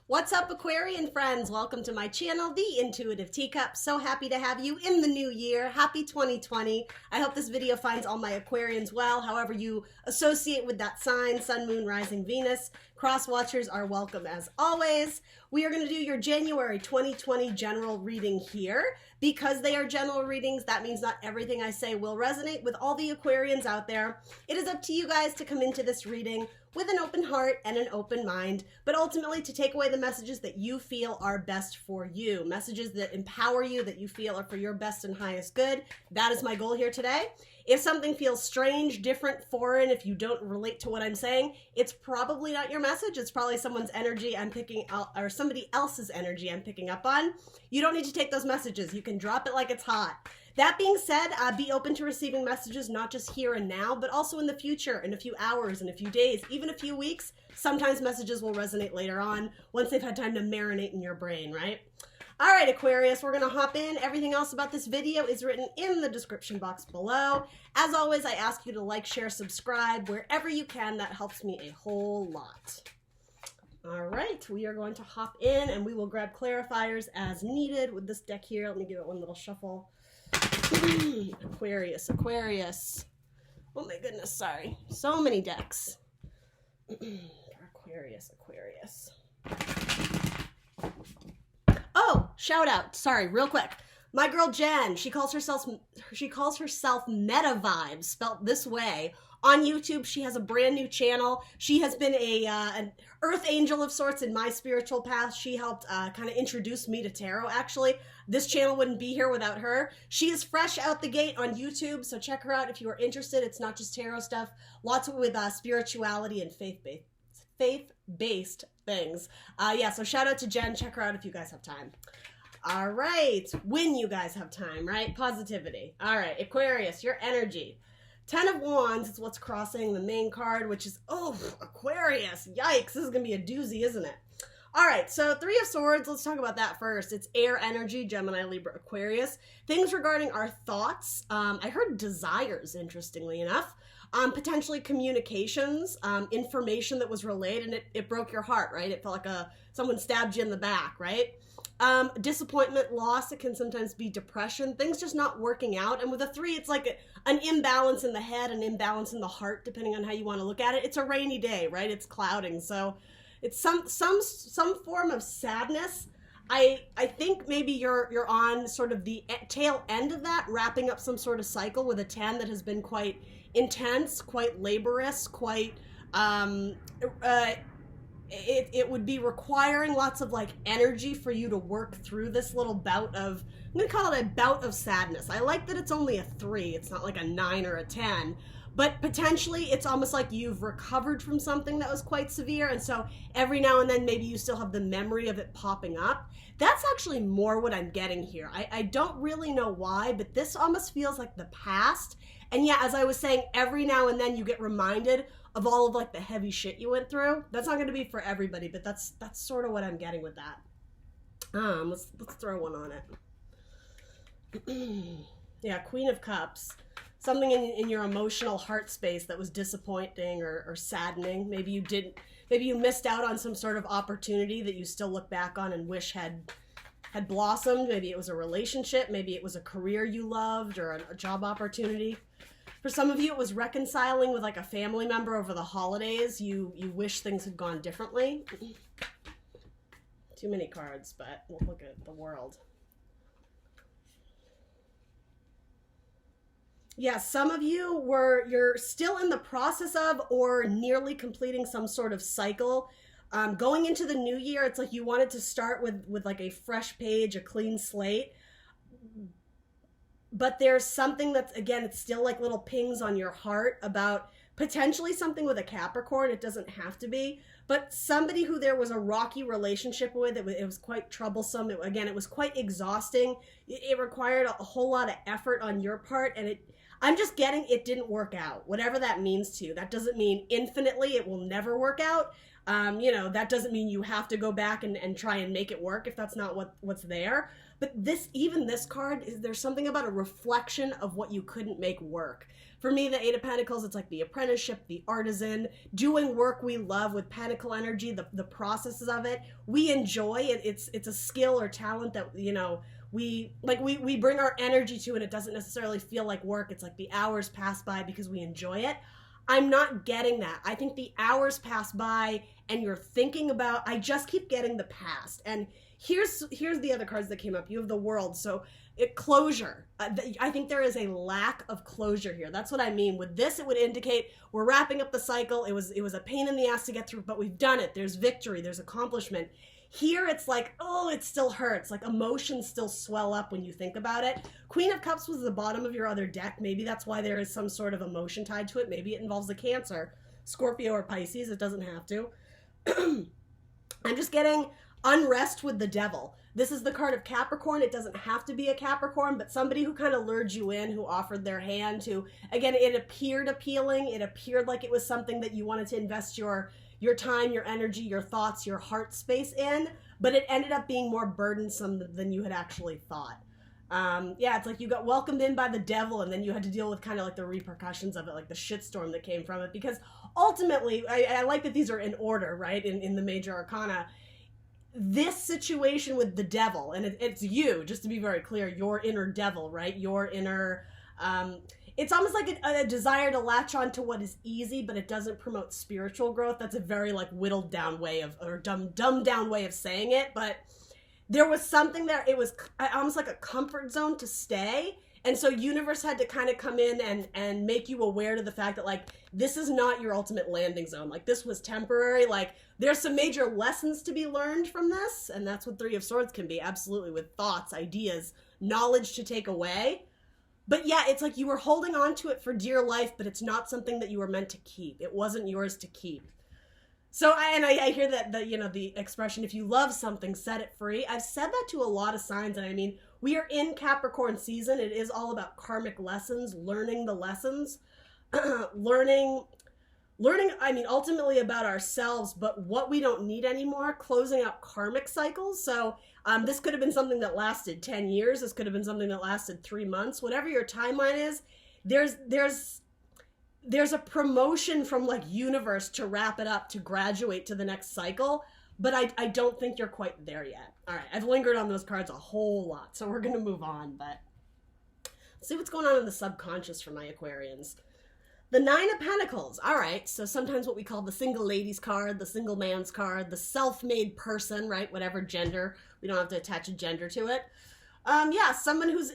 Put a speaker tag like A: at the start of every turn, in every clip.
A: What's up, Aquarian friends? Welcome to my channel, The Intuitive Teacup. So happy to have you in the new year. Happy 2020. I hope this video finds all my Aquarians well, however you associate with that sign, Sun, Moon, Rising, Venus. Cross watchers are welcome as always. We are going to do your January 2020 general reading here. Because they are general readings, that means not everything I say will resonate with all the Aquarians out there. It is up to you guys to come into this reading with an open heart and an open mind, but ultimately to take away the messages that you feel are best for you, messages that empower you, that you feel are for your best and highest good. That is my goal here today. If something feels strange, different, foreign, if you don't relate to what I'm saying, it's probably not your message. It's probably someone's energy I'm picking out, or somebody else's energy I'm picking up on. You don't need to take those messages. You can drop it like it's hot. That being said, be open to receiving messages, not just here and now, but also in the future, in a few hours, in a few days, even a few weeks. Sometimes messages will resonate later on once they've had time to marinate in your brain, right? All right, Aquarius, we're going to hop in. Everything else about this video is written in the description box below. As always, I ask you to like, share, subscribe wherever you can. That helps me a whole lot. All right, we are going to hop in and we will grab clarifiers as needed with this deck here. Let me give it one little shuffle. Aquarius, Aquarius. Oh my goodness, sorry. So many decks. Aquarius, Aquarius. Oh, shout out. Sorry, real quick. My girl Jen, she calls herself Meta Vibes, spelt this way. On YouTube, she has a brand new channel. She has been an earth angel of sorts in my spiritual path. She helped kind of introduce me to tarot, actually. This channel wouldn't be here without her. She is fresh out the gate on YouTube, so check her out if you are interested. It's not just tarot stuff. Lots with spirituality and faith-based things. Yeah, so shout out to Jen. Check her out if you guys have time. All right, when you guys have time, right? Positivity. All right, Aquarius, your energy. 10 of Wands is what's crossing the main card, which is, oh, Aquarius. Yikes, this is going to be a doozy, isn't it? All right, so 3 of Swords, let's talk about that first. It's air energy, Gemini, Libra, Aquarius. Things regarding our thoughts. I heard desires, interestingly enough. Potentially communications, information that was relayed, and it broke your heart, right? It felt like someone stabbed you in the back, right? Disappointment, loss, it can sometimes be depression, things just not working out. And with a 3, it's like an imbalance in the head, an imbalance in the heart, depending on how you want to look at it. It's a rainy day, right? It's clouding. So it's some form of sadness. I think maybe you're on sort of the tail end of that, wrapping up some sort of cycle with a 10 that has been quite intense, quite laborious, quite it would be requiring lots of like energy for you to work through this little bout of, I'm gonna call it a bout of sadness. I like that it's only a 3, it's not like a 9 or a 10, but potentially it's almost like you've recovered from something that was quite severe, and so every now and then maybe you still have the memory of it popping up. That's actually more what I'm getting here. I don't really know why, but this almost feels like the past. And yeah, as I was saying, every now and then you get reminded of all of like the heavy shit you went through. That's not going to be for everybody, but that's sort of what I'm getting with that. Let's throw one on it. Yeah, Queen of Cups. Something in your emotional heart space that was disappointing or saddening. Maybe you missed out on some sort of opportunity that you still look back on and wish had blossomed. Maybe it was a relationship, maybe it was a career you loved or a job opportunity. For some of you, it was reconciling with like a family member over the holidays. You wish things had gone differently. Too many cards, but we'll look at the world. Yeah, some of you you're still in the process of or nearly completing some sort of cycle. Going into the new year, it's like you wanted to start with like a fresh page, a clean slate. But there's something that's, again, it's still like little pings on your heart about potentially something with a Capricorn. It doesn't have to be, but somebody who there was a rocky relationship with, it was quite troublesome. It was quite exhausting. It required a whole lot of effort on your part, and I'm just getting it didn't work out, whatever that means to you. That doesn't mean infinitely it will never work out. That doesn't mean you have to go back and try and make it work if that's not what's there. But even this card, there's something about a reflection of what you couldn't make work. For me, the Eight of Pentacles, it's like the apprenticeship, the artisan, doing work we love with pentacle energy, the processes of it. We enjoy it. It's a skill or talent that, we bring our energy to, and it doesn't necessarily feel like work. It's like the hours pass by because we enjoy it. I'm not getting that. I think the hours pass by and you're thinking about, I just keep getting the past. And here's the other cards that came up. You have the World. So closure. I think there is a lack of closure here. That's what I mean. With this, it would indicate we're wrapping up the cycle. It was a pain in the ass to get through, but we've done it. There's victory. There's accomplishment. Here, it's like, oh, it still hurts. Like emotions still swell up when you think about it. Queen of Cups was the bottom of your other deck. Maybe that's why there is some sort of emotion tied to it. Maybe it involves a Cancer, Scorpio, or Pisces. It doesn't have to. I'm just getting unrest with the Devil. This is the card of Capricorn. It doesn't have to be a Capricorn, but somebody who kind of lured you in, who offered their hand, who, again, it appeared appealing. It appeared like it was something that you wanted to invest your time, your energy, your thoughts, your heart space in, but it ended up being more burdensome than you had actually thought. It's like you got welcomed in by the Devil, and then you had to deal with kind of like the repercussions of it, like the shitstorm that came from it, because ultimately, I like that these are in order, right, in the major arcana. This situation with the Devil, and it's you, just to be very clear, your inner devil, right? Your inner, it's almost like a desire to latch on to what is easy, but it doesn't promote spiritual growth. That's a very like whittled down way of, or dumbed down way of saying it. But there was something there. It was almost like a comfort zone to stay. And so universe had to kind of come in and make you aware to the fact that like, this is not your ultimate landing zone. Like this was temporary. Like there's some major lessons to be learned from this. And that's what Three of Swords can be. Absolutely. With thoughts, ideas, knowledge to take away. But yeah, it's like you were holding on to it for dear life, but it's not something that you were meant to keep. It wasn't yours to keep. So I hear that the expression, if you love something, set it free. I've said that to a lot of signs, and I mean, we are in Capricorn season. It is all about karmic lessons, learning the lessons, learning, I mean, ultimately about ourselves, but what we don't need anymore, closing out karmic cycles. So this could have been something that lasted 10 years. This could have been something that lasted 3 months. Whatever your timeline is, there's a promotion from like universe to wrap it up, to graduate to the next cycle. But I don't think you're quite there yet. All right, I've lingered on those cards a whole lot, so we're going to move on. But let's see what's going on in the subconscious for my Aquarians. The Nine of Pentacles. All right, so sometimes what we call the single ladies card, the single man's card, the self-made person, right? Whatever gender. We don't have to attach a gender to it. Someone who's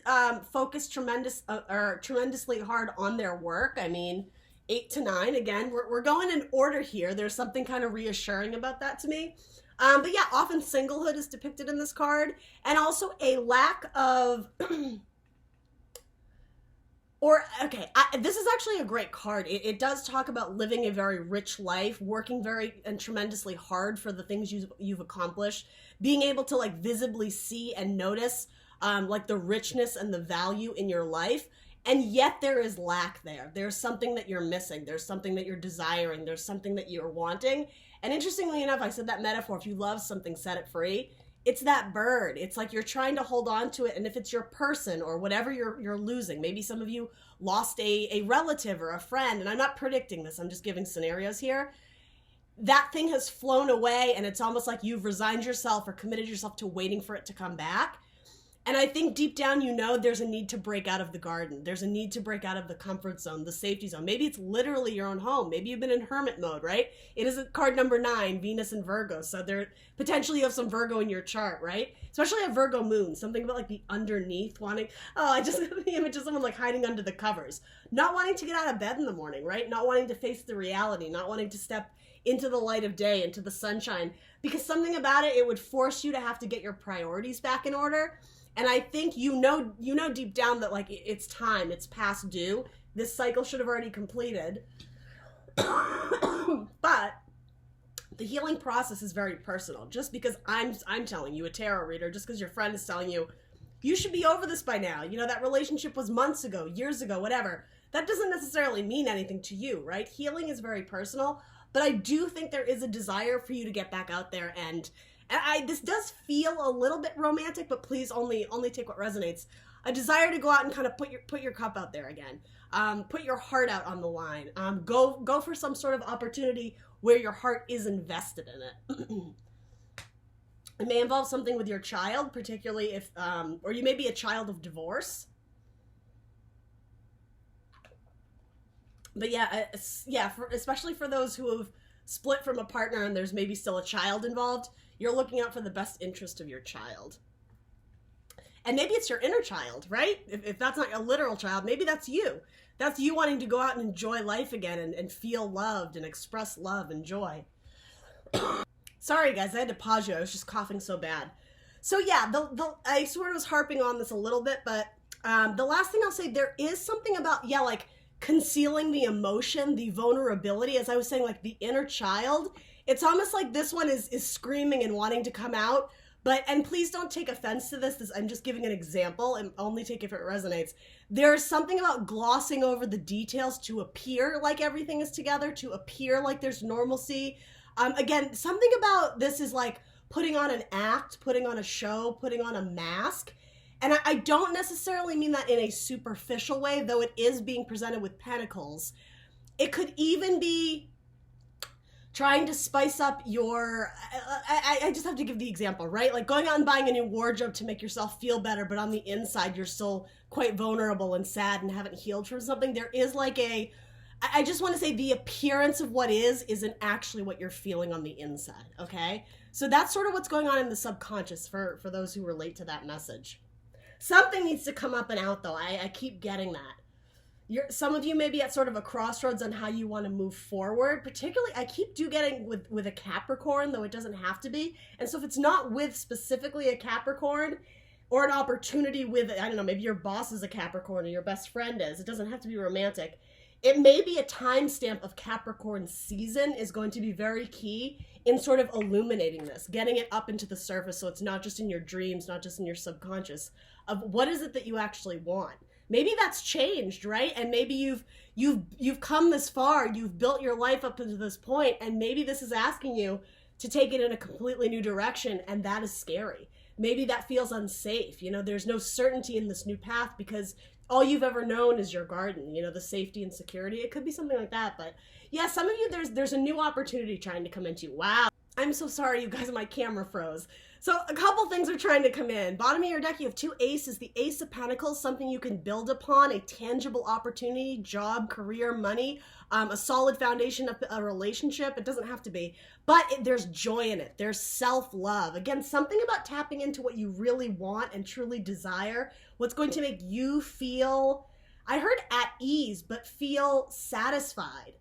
A: focused tremendously hard on their work. I mean, 8 to 9. Again, we're going in order here. There's something kind of reassuring about that to me. But yeah, often singlehood is depicted in this card, and also a lack of this is actually a great card. It does talk about living a very rich life, working very and tremendously hard for the things you've accomplished, being able to like visibly see and notice like the richness and the value in your life. And yet there is lack there. There's something that you're missing. There's something that you're desiring. There's something that you're wanting. And interestingly enough, I said that metaphor, if you love something, set it free. It's that bird. It's like you're trying to hold on to it. And if it's your person or whatever you're losing, maybe some of you lost a relative or a friend, and I'm not predicting this, I'm just giving scenarios here. That thing has flown away, and it's almost like you've resigned yourself or committed yourself to waiting for it to come back. And I think deep down, there's a need to break out of the garden. There's a need to break out of the comfort zone, the safety zone. Maybe it's literally your own home. Maybe you've been in hermit mode, right? It is card number 9, Venus and Virgo. So there potentially you have some Virgo in your chart, right? Especially a Virgo moon, something about like the underneath I just have the image of someone like hiding under the covers, not wanting to get out of bed in the morning, right? Not wanting to face the reality, not wanting to step into the light of day, into the sunshine, because something about it would force you to have to get your priorities back in order. And I think you know deep down that like it's time, it's past due. This cycle should have already completed. But the healing process is very personal. Just because I'm telling you, a tarot reader, just because your friend is telling you, you should be over this by now. That relationship was months ago, years ago, whatever. That doesn't necessarily mean anything to you, right? Healing is very personal. but I do think there is a desire for you to get back out there, and this does feel a little bit romantic, but please only take what resonates. A desire to go out and kind of put your cup out there again. Put your heart out on the line. Go for some sort of opportunity where your heart is invested in it. It may involve something with your child, particularly if, or you may be a child of divorce. But yeah, especially for those who have split from a partner and there's maybe still a child involved, you're looking out for the best interest of your child. And maybe it's your inner child, right? If that's not a literal child, maybe that's you. That's you wanting to go out and enjoy life again and feel loved and express love and joy. Sorry, guys, I had to pause you. I was just coughing so bad. So yeah, I sort of was harping on this a little bit, but the last thing I'll say, there is something about, like concealing the emotion, the vulnerability, as I was saying, like the inner child. It's almost like this one is screaming and wanting to come out. And please don't take offense to this. I'm just giving an example and only take it if it resonates. There's something about glossing over the details to appear like everything is together, to appear like there's normalcy. Again, something about this is like putting on an act, putting on a show, putting on a mask. And I don't necessarily mean that in a superficial way, though it is being presented with pentacles. It could even be trying to spice up your, I just have to give the example, right? Like going out and buying a new wardrobe to make yourself feel better, but on the inside, you're still quite vulnerable and sad and haven't healed from something. There is like I just want to say the appearance of what isn't actually what you're feeling on the inside, okay? So that's sort of what's going on in the subconscious for those who relate to that message. Something needs to come up and out, though. I keep getting that. Some of you may be at sort of a crossroads on how you want to move forward. Particularly, I keep getting with a Capricorn, though it doesn't have to be. And so if it's not with specifically a Capricorn or an opportunity with, I don't know, maybe your boss is a Capricorn or your best friend is. It doesn't have to be romantic. It may be a timestamp of Capricorn season is going to be very key in sort of illuminating this, getting it up into the surface so it's not just in your dreams, not just in your subconscious, of what is it that you actually want. Maybe that's changed, right? And maybe you've come this far, you've built your life up to this point, and maybe this is asking you to take it in a completely new direction, and that is scary. Maybe that feels unsafe. There's no certainty in this new path because all you've ever known is your garden, the safety and security. It could be something like that. But yeah, some of you, there's a new opportunity trying to come into. Wow. I'm so sorry, you guys, my camera froze. So a couple things are trying to come in. Bottom of your deck, you have two aces. The Ace of Pentacles, something you can build upon, a tangible opportunity, job, career, money, a solid foundation of a relationship. It doesn't have to be, but there's joy in it. There's self-love. Again, something about tapping into what you really want and truly desire, what's going to make you feel, I heard at ease, but feel satisfied.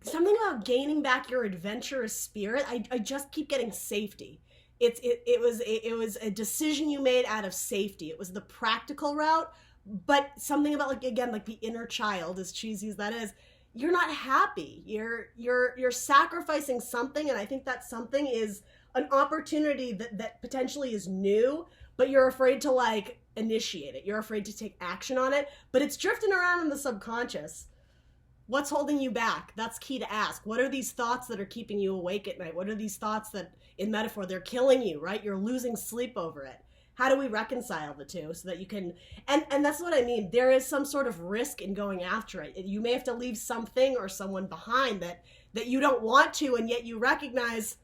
A: Something about gaining back your adventurous spirit. I just keep getting safety. It was a decision you made out of safety. It was the practical route, but something about like the inner child, as cheesy as that is, you're not happy. You're sacrificing something, and I think that something is an opportunity that potentially is new, but you're afraid to like initiate it. You're afraid to take action on it, but it's drifting around in the subconscious. What's holding you back? That's key to ask. What are these thoughts that are keeping you awake at night? What are these thoughts that, in metaphor, they're killing you, right? You're losing sleep over it. How do we reconcile the two so that you can, and that's what I mean. There is some sort of risk in going after it. You may have to leave something or someone behind that you don't want to, and yet you recognize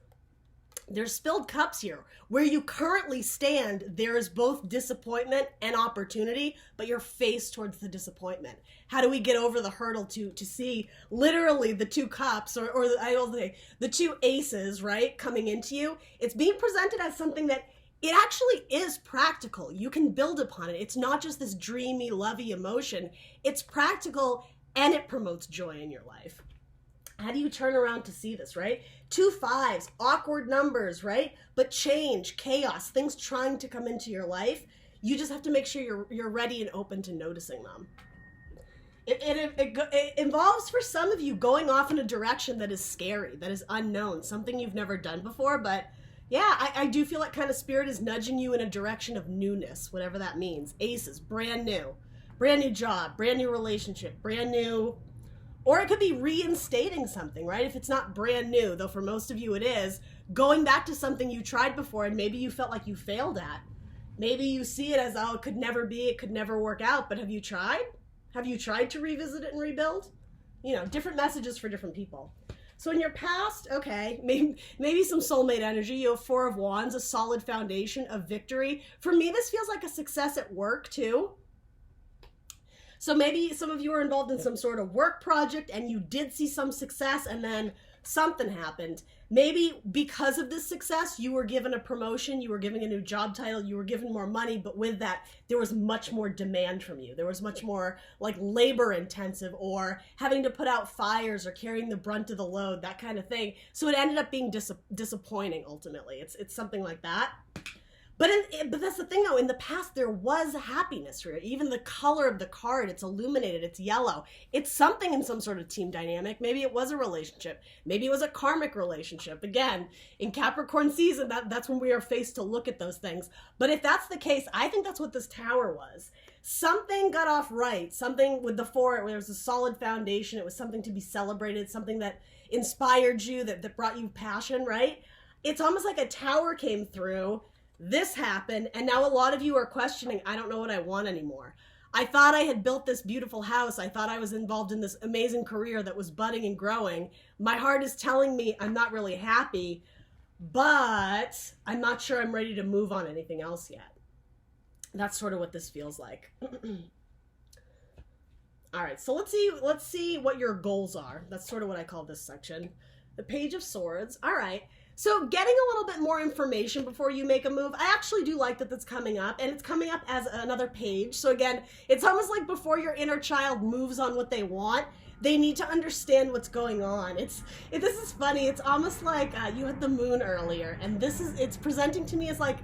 A: there's spilled cups here. Where you currently stand, there is both disappointment and opportunity, but you're faced towards the disappointment. How do we get over the hurdle to see literally the two cups or I will say the two aces, right, coming into you? It's being presented as something that it actually is practical. You can build upon it. It's not just this dreamy, lovey emotion. It's practical and it promotes joy in your life. How do you turn around to see this, right? 2 5s, awkward numbers, right? But change, chaos, things trying to come into your life. You just have to make sure you're ready and open to noticing them. It involves, for some of you, going off in a direction that is scary, that is unknown, something you've never done before. But yeah, I do feel like kind of spirit is nudging you in a direction of newness, whatever that means. Aces, brand new job, brand new relationship, brand new Or it could be reinstating something, right? If it's not brand new, though for most of you it is, going back to something you tried before and maybe you felt like you failed at. Maybe you see it as, oh, it could never be, it could never work out, but have you tried? Have you tried to revisit it and rebuild? You know, different messages for different people. So in your past, okay, maybe some soulmate energy. You have Four of Wands, a solid foundation of victory. For me, this feels like a success at work too. So maybe some of you are involved in some sort of work project and you did see some success and then something happened. Maybe because of this success, you were given a promotion, you were given a new job title, you were given more money, but with that, there was much more demand from you. There was much more like labor intensive or having to put out fires or carrying the brunt of the load, that kind of thing. So it ended up being disappointing ultimately. It's something like that. But that's the thing though, in the past there was happiness for it. Even the color of the card, it's illuminated, it's yellow. It's something in some sort of team dynamic. Maybe it was a relationship. Maybe it was a karmic relationship. Again, in Capricorn season, that's when we are faced to look at those things. But if that's the case, I think that's what this Tower was. Something got off right. Something with the Four, there was a solid foundation. It was something to be celebrated, something that inspired you, that brought you passion, right? It's almost like a Tower came through. This happened, and now a lot of you are questioning, I don't know what I want anymore. I thought I had built this beautiful house. I thought I was involved in this amazing career that was budding and growing. My heart is telling me I'm not really happy, but I'm not sure I'm ready to move on anything else yet. That's sort of what this feels like. All right, so let's see what your goals are. That's sort of what I call this section. The Page of Swords. All right. So getting a little bit more information before you make a move, I actually do like that that's coming up, and it's coming up as another page. So again, it's almost like before your inner child moves on what they want, they need to understand what's going on. This is funny. It's almost like you had the moon earlier, and it's presenting to me as like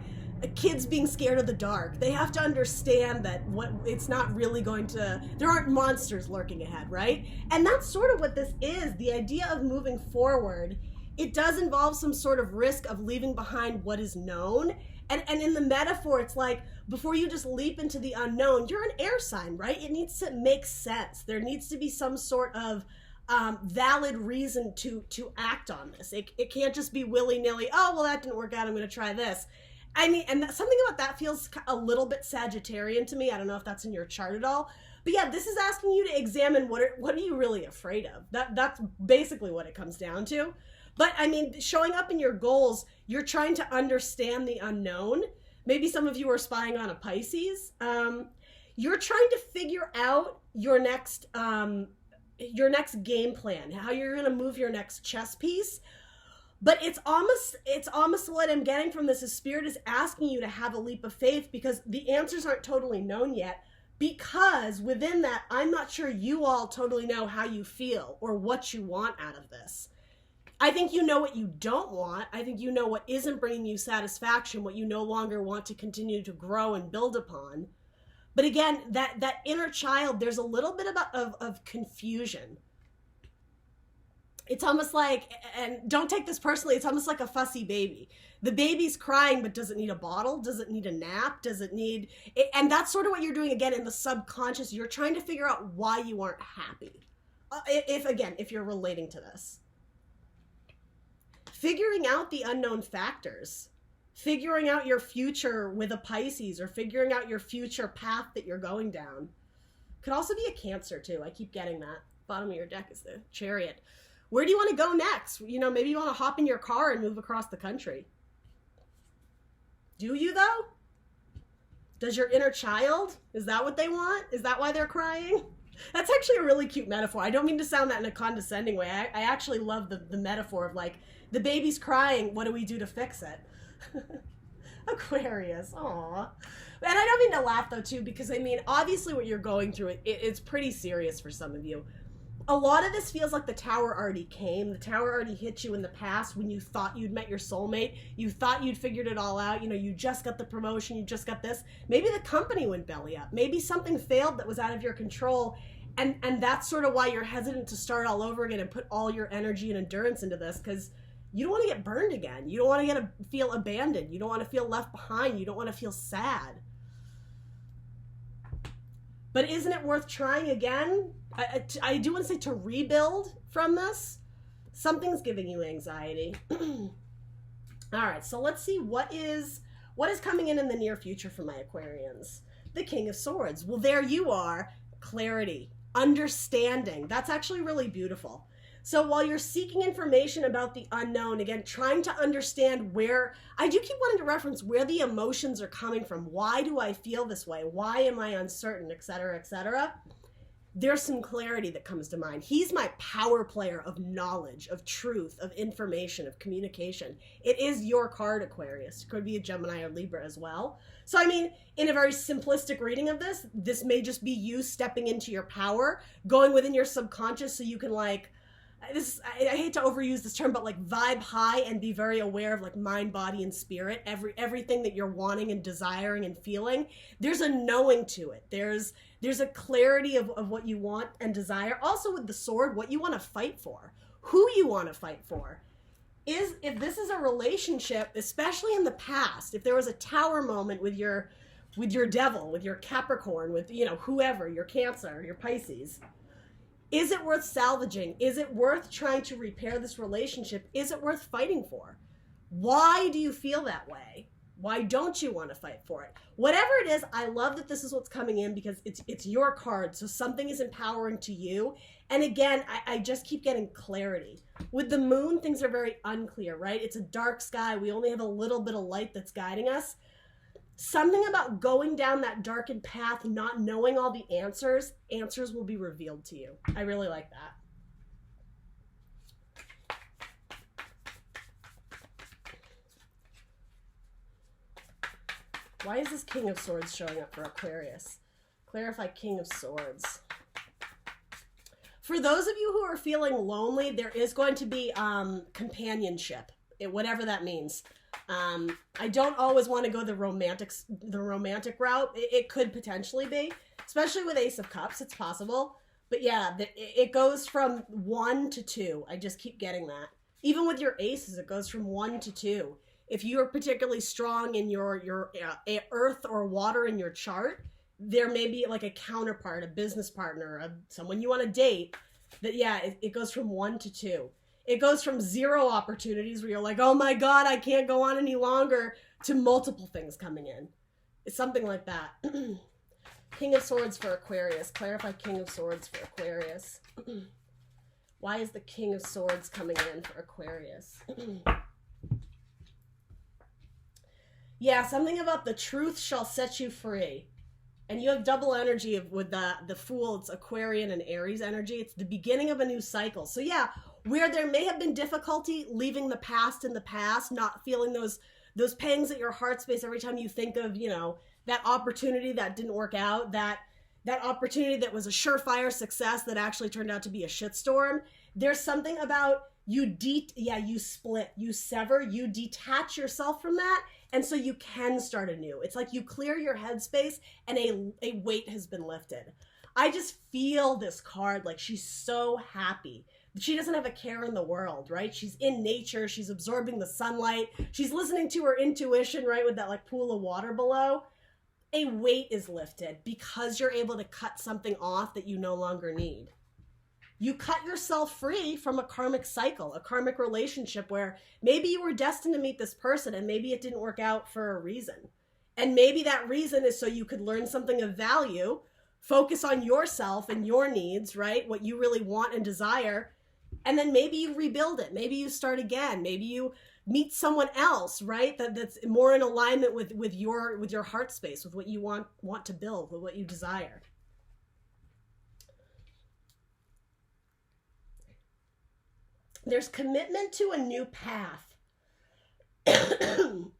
A: kids being scared of the dark. They have to understand that it's not really going to, there aren't monsters lurking ahead, right? And that's sort of what this is. The idea of moving forward, it does involve some sort of risk of leaving behind what is known. And in the metaphor, it's like, before you just leap into the unknown, you're an air sign, right? It needs to make sense. There needs to be some sort of valid reason to act on this. It can't just be willy-nilly, oh, well, that didn't work out, I'm going to try this. I mean, and something about that feels a little bit Sagittarian to me. I don't know if that's in your chart at all. But yeah, this is asking you to examine what are you really afraid of? That's basically what it comes down to. But I mean, showing up in your goals, you're trying to understand the unknown. Maybe some of you are spying on a Pisces. You're trying to figure out your next game plan, how you're going to move your next chess piece. But it's almost what I'm getting from this is Spirit is asking you to have a leap of faith because the answers aren't totally known yet. Because within that, I'm not sure you all totally know how you feel or what you want out of this. I think you know what you don't want. I think you know what isn't bringing you satisfaction, what you no longer want to continue to grow and build upon. But again, that inner child, there's a little bit of confusion. It's almost like, and don't take this personally, it's almost like a fussy baby. The baby's crying, but does it need a bottle? Does it need a nap? Does it need, and that's sort of what you're doing again in the subconscious. You're trying to figure out why you aren't happy. If you're relating to this. Figuring out the unknown factors, figuring out your future with a Pisces or figuring out your future path that you're going down. Could also be a Cancer too. I keep getting that. Bottom of your deck is the Chariot. Where do you want to go next? You know, maybe you want to hop in your car and move across the country. Do you though? Does your inner child, is that what they want? Is that why they're crying? That's actually a really cute metaphor. I don't mean to sound that in a condescending way. I actually love the metaphor of like, the baby's crying, what do we do to fix it? Aquarius, aw. And I don't mean to laugh though too, because I mean, obviously what you're going through, it's pretty serious for some of you. A lot of this feels like the Tower already came. The Tower already hit you in the past when you thought you'd met your soulmate. You thought you'd figured it all out. You know, you just got the promotion, you just got this. Maybe the company went belly up. Maybe something failed that was out of your control. And that's sort of why you're hesitant to start all over again and put all your energy and endurance into this, because you don't want to get burned again. You don't want to feel abandoned. You don't want to feel left behind. You don't want to feel sad. But isn't it worth trying again? I do want to say to rebuild from this. Something's giving you anxiety. All right, so let's see what is coming in the near future for my Aquarians. The King of Swords. Well, there you are. Clarity, understanding. That's actually really beautiful. So while you're seeking information about the unknown, again, trying to understand where, I do keep wanting to reference where the emotions are coming from. Why do I feel this way? Why am I uncertain, etc., etc.? There's some clarity that comes to mind. He's my power player of knowledge, of truth, of information, of communication. It is your card, Aquarius. It could be a Gemini or Libra as well. So, I mean, in a very simplistic reading of this may just be you stepping into your power, going within your subconscious so you can, like, I hate to overuse this term, but like vibe high and be very aware of like mind, body, and spirit. Everything that you're wanting and desiring and feeling, there's a knowing to it. There's a clarity of what you want and desire. Also with the sword, what you want to fight for, who you want to fight for. If this is a relationship, especially in the past, if there was a tower moment with your devil, with your Capricorn, with, you know, whoever, your Cancer, your Pisces, is it worth salvaging? Is it worth trying to repair this relationship? Is it worth fighting for? Why do you feel that way? Why don't you want to fight for it? Whatever it is, I love that this is what's coming in because it's your card. So something is empowering to you. And again, I just keep getting clarity. With the moon, things are very unclear, right? It's a dark sky. We only have a little bit of light that's guiding us. Something about going down that darkened path, not knowing all the answers will be revealed to you. I really like that. Why is this King of Swords showing up for Aquarius? Clarify King of Swords. For those of you who are feeling lonely, there is going to be companionship, whatever that means. I don't always want to go the romantic route. It could potentially be, especially with Ace of Cups, it's possible. But yeah, it goes from 1 to 2. I just keep getting that. Even with your aces, it goes from 1 to 2. If you are particularly strong in your earth or water in your chart, there may be like a counterpart, a business partner, someone you want to date. That yeah, it goes from 1 to 2. It goes from 0 opportunities where you're like, oh my God, I can't go on any longer, to multiple things coming in. It's something like that. King of Swords for Aquarius. Clarify King of Swords for Aquarius. Why is the King of Swords coming in for Aquarius? Yeah, something about the truth shall set you free. And you have double energy with the Fool. It's Aquarian and Aries energy. It's the beginning of a new cycle. So yeah, where there may have been difficulty leaving the past in the past, not feeling those pangs at your heart space every time you think of, you know, that opportunity that didn't work out, that opportunity that was a surefire success that actually turned out to be a shitstorm. There's something about you split, you sever, you detach yourself from that, and so you can start anew. It's like you clear your headspace and a weight has been lifted. I just feel this card like she's so happy. She doesn't have a care in the world, right? She's in nature. She's absorbing the sunlight. She's listening to her intuition, right? With that like pool of water below. A weight is lifted because you're able to cut something off that you no longer need. You cut yourself free from a karmic cycle, a karmic relationship where maybe you were destined to meet this person and maybe it didn't work out for a reason. And maybe that reason is so you could learn something of value, focus on yourself and your needs, right? What you really want and desire. And then maybe you rebuild it. Maybe you start again. Maybe you meet someone else, right? That's more in alignment with your heart space, with what you want to build, with what you desire. There's commitment to a new path. And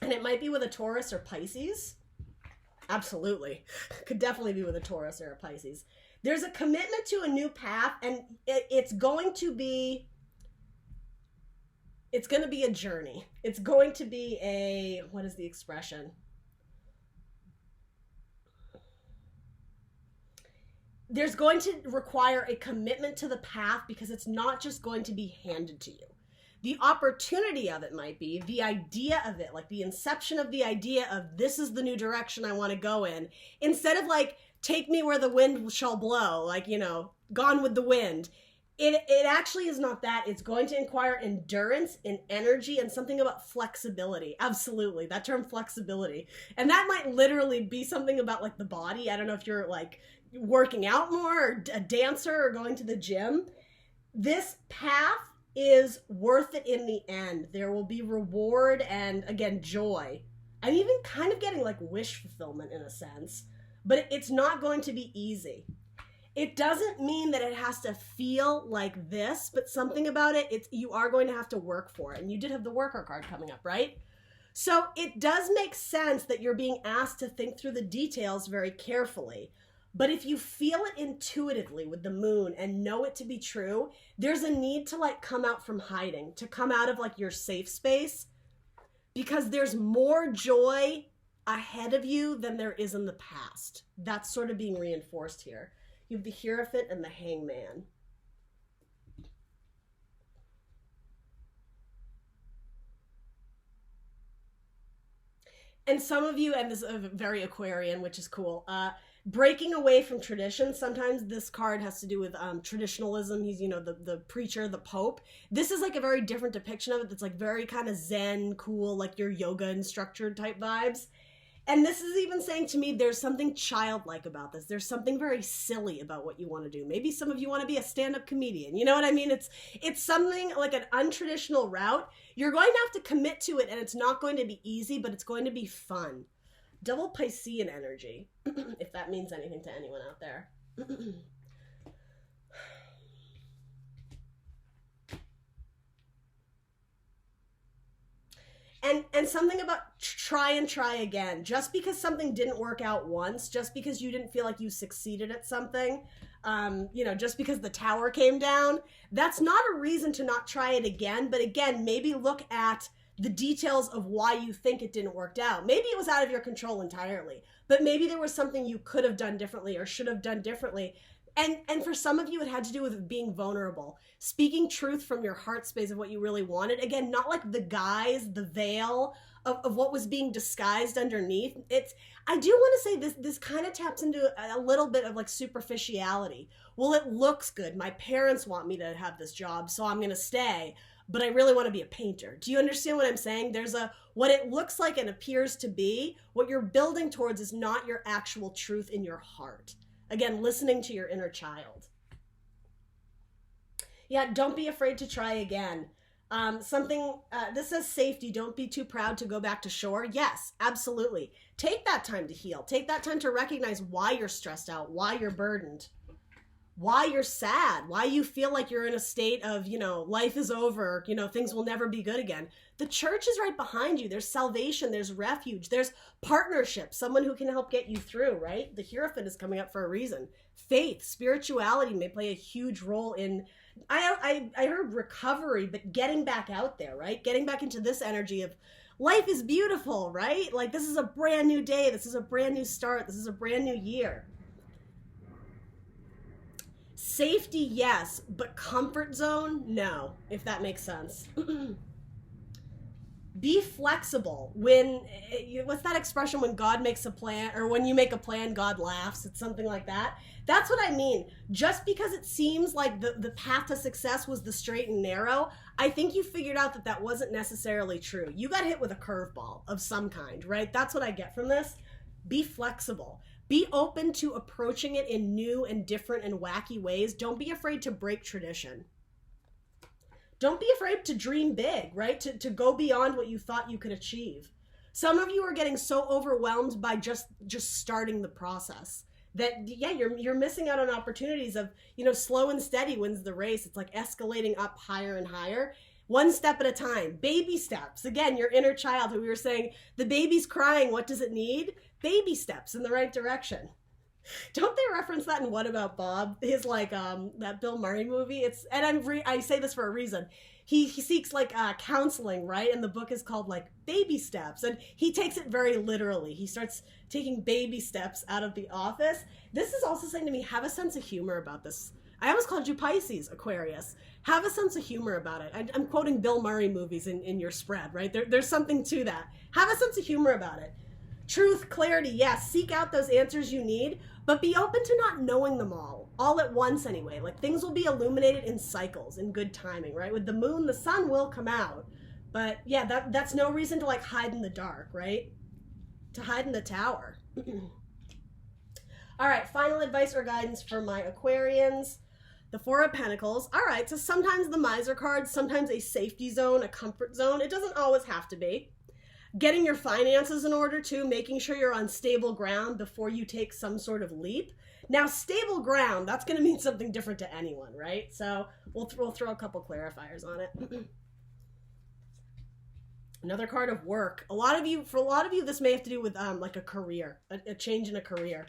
A: it might be with a Taurus or Pisces. Absolutely. Could definitely be with a Taurus or a Pisces. There's a commitment to a new path, and it's going to be a journey. It's going to be what is the expression? There's going to require a commitment to the path because it's not just going to be handed to you. The opportunity of it might be the idea of it, like the inception of the idea of this is the new direction I want to go in, instead of like, take me where the wind shall blow, like, you know, Gone with the Wind. It actually is not that. It's going to require endurance and energy and something about flexibility. Absolutely. That term flexibility. And that might literally be something about like the body. I don't know if you're like working out more or a dancer or going to the gym. This path is worth it in the end. There will be reward and, again, joy. And even kind of getting like wish fulfillment in a sense. But it's not going to be easy. It doesn't mean that it has to feel like this, but something about it, you are going to have to work for it. And you did have the worker card coming up, right? So it does make sense that you're being asked to think through the details very carefully. But if you feel it intuitively with the moon and know it to be true, there's a need to like come out from hiding, to come out of like your safe space, because there's more joy ahead of you than there is in the past. That's sort of being reinforced here. You have the Hierophant and the Hangman. And some of you, and this is very Aquarian, which is cool, breaking away from tradition. Sometimes this card has to do with traditionalism. He's, you know, the preacher, the Pope. This is like a very different depiction of it that's like very kind of Zen, cool, like your yoga instructor type vibes. And this is even saying to me, there's something childlike about this. There's something very silly about what you want to do. Maybe some of you want to be a stand-up comedian. You know what I mean? It's something like an untraditional route. You're going to have to commit to it, and it's not going to be easy, but it's going to be fun. Double Piscean energy, if that means anything to anyone out there. And something about try and try again. Just because something didn't work out once, just because you didn't feel like you succeeded at something, you know, just because the tower came down, that's not a reason to not try it again. But again, maybe look at the details of why you think it didn't work out. Maybe it was out of your control entirely, but maybe there was something you could have done differently or should have done differently. And for some of you, it had to do with being vulnerable, speaking truth from your heart space of what you really wanted. Again, not like the guise, the veil of what was being disguised underneath. I do want to say this kind of taps into a little bit of like superficiality. Well, it looks good. My parents want me to have this job, so I'm going to stay, but I really want to be a painter. Do you understand what I'm saying? There's what it looks like and appears to be. What you're building towards is not your actual truth in your heart. Again, listening to your inner child. Yeah, don't be afraid to try again. This says safety. Don't be too proud to go back to shore. Yes, absolutely. Take that time to heal. Take that time to recognize why you're stressed out, why you're burdened, why you're sad, why you feel like you're in a state of, you know, life is over, you know, things will never be good again. The church is right behind you. There's salvation, there's refuge, there's partnership, someone who can help get you through, right? The Hierophant is coming up for a reason. Faith, spirituality may play a huge role in, I heard recovery, but getting back out there, right? Getting back into this energy of life is beautiful, right? Like this is a brand new day. This is a brand new start. This is a brand new year. Safety, yes, but comfort zone, no, if that makes sense. Be flexible. What's that expression, when God makes a plan, or when you make a plan, God laughs? It's something like that. That's what I mean. Just because it seems like the path to success was the straight and narrow, I think you figured out that wasn't necessarily true. You got hit with a curveball of some kind, right? That's what I get from this. Be flexible. Be open to approaching it in new and different and wacky ways. Don't be afraid to break tradition. Don't be afraid to dream big, right? To go beyond what you thought you could achieve. Some of you are getting so overwhelmed by just starting the process that, yeah, you're missing out on opportunities of, you know, slow and steady wins the race. It's like escalating up higher and higher. One step at a time, baby steps. Again, your inner child, who we were saying, the baby's crying, what does it need? Baby steps in the right direction. Don't they reference that in What About Bob? His like that Bill Murray movie. I say this for a reason. He seeks like counseling, right? And the book is called like Baby Steps, and he takes it very literally. He starts taking baby steps out of the office. This is also saying to me, have a sense of humor about this. I almost called you Pisces, Aquarius. Have a sense of humor about it. I'm quoting Bill Murray movies in your spread, right? There's something to that. Have a sense of humor about it. Truth, clarity, yes. Seek out those answers you need, but be open to not knowing them all at once anyway. Like, things will be illuminated in cycles, in good timing, right? With the moon, the sun will come out. But yeah, that's no reason to like hide in the dark, right? To hide in the tower. All right, final advice or guidance for my Aquarians. The Four of Pentacles. All right, so sometimes the Miser card, sometimes a safety zone, a comfort zone. It doesn't always have to be. Getting your finances in order too, making sure you're on stable ground before you take some sort of leap. Now, stable ground, that's going to mean something different to anyone, right? So we'll throw a couple clarifiers on it. Another card of work. For a lot of you, this may have to do with like a career, a change in a career.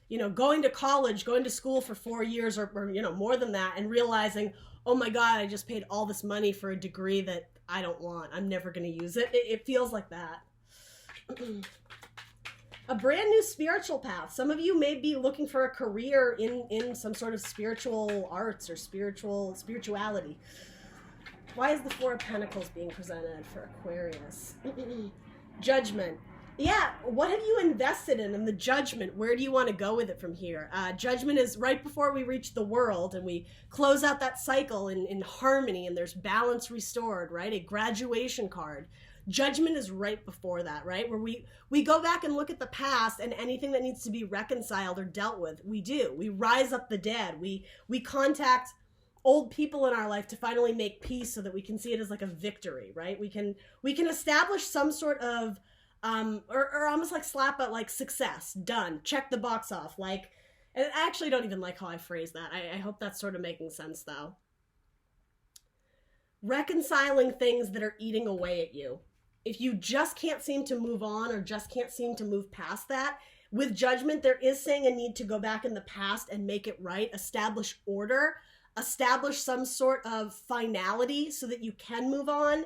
A: You know, going to college, going to school for 4 years or you know, more than that, and realizing, oh my God, I just paid all this money for a degree that I don't want. I'm never going to use it. It feels like that. A brand new spiritual path. Some of you may be looking for a career in some sort of spiritual arts or spirituality. Why is the Four of Pentacles being presented for Aquarius? Judgment. Yeah, what have you invested in? And the Judgment, where do you want to go with it from here? Judgment is right before we reach the world and we close out that cycle in harmony and there's balance restored, right? A graduation card. Judgment is right before that, right? Where we go back and look at the past and anything that needs to be reconciled or dealt with, we do. We rise up the dead. We contact old people in our life to finally make peace so that we can see it as like a victory, right? We can establish some sort of or almost like slap out like success, done, check the box off. Like, and I actually don't even like how I phrase that. I hope that's sort of making sense though. Reconciling things that are eating away at you. If you just can't seem to move on or just can't seem to move past that, with Judgment, there is saying a need to go back in the past and make it right, establish order, establish some sort of finality so that you can move on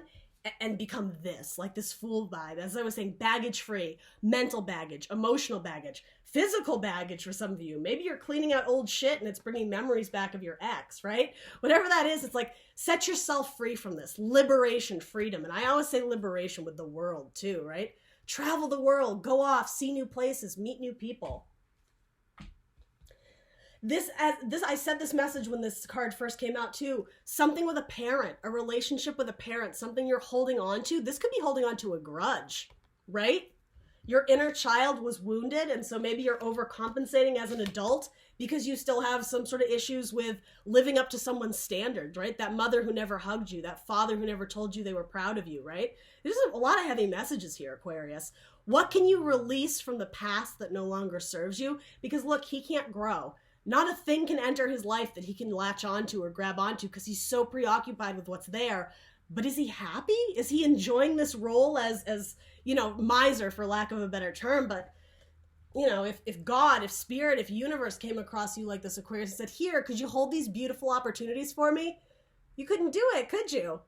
A: and become this, like this Fool vibe. As I was saying, baggage free, mental baggage, emotional baggage, physical baggage for some of you. Maybe you're cleaning out old shit and it's bringing memories back of your ex, right? Whatever that is, it's like set yourself free from this. Liberation, freedom. And I always say liberation with the world too, right? Travel the world, go off, see new places, meet new people. I said this message when this card first came out too. Something with a parent, a relationship with a parent, something you're holding on to. This could be holding on to a grudge, right? Your inner child was wounded, and so maybe you're overcompensating as an adult because you still have some sort of issues with living up to someone's standards, right? That mother who never hugged you, that father who never told you they were proud of you, right? There's a lot of heavy messages here, Aquarius. What can you release from the past that no longer serves you? Because look, he can't grow. Not a thing can enter his life that he can latch onto or grab onto because he's so preoccupied with what's there. But is he happy? Is he enjoying this role as you know, miser, for lack of a better term? But, you know, if God, if spirit, if universe came across you like this, Aquarius, and said, here, could you hold these beautiful opportunities for me? You couldn't do it, could you?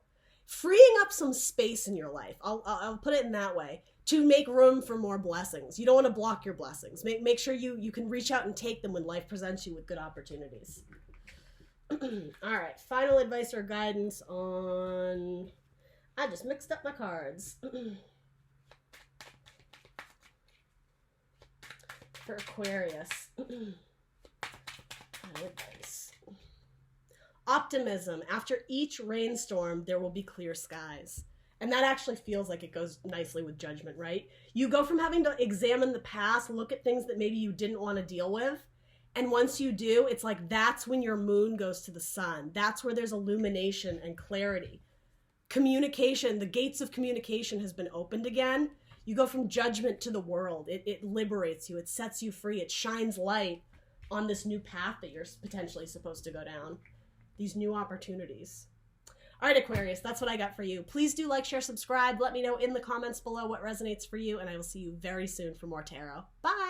A: Freeing up some space in your life, I'll put it in that way, to make room for more blessings. You don't want to block your blessings. Make sure you can reach out and take them when life presents you with good opportunities. All right, final advice or guidance on... I just mixed up my cards. For Aquarius. Advice. Optimism. After each rainstorm, there will be clear skies. And that actually feels like it goes nicely with Judgment, right? You go from having to examine the past, look at things that maybe you didn't want to deal with. And once you do, it's like that's when your moon goes to the sun. That's where there's illumination and clarity. Communication, the gates of communication has been opened again. You go from Judgment to the world. It liberates you. It sets you free. It shines light on this new path that you're potentially supposed to go down. These new opportunities. All right, Aquarius, that's what I got for you. Please do like, share, subscribe. Let me know in the comments below what resonates for you, and I will see you very soon for more tarot. Bye!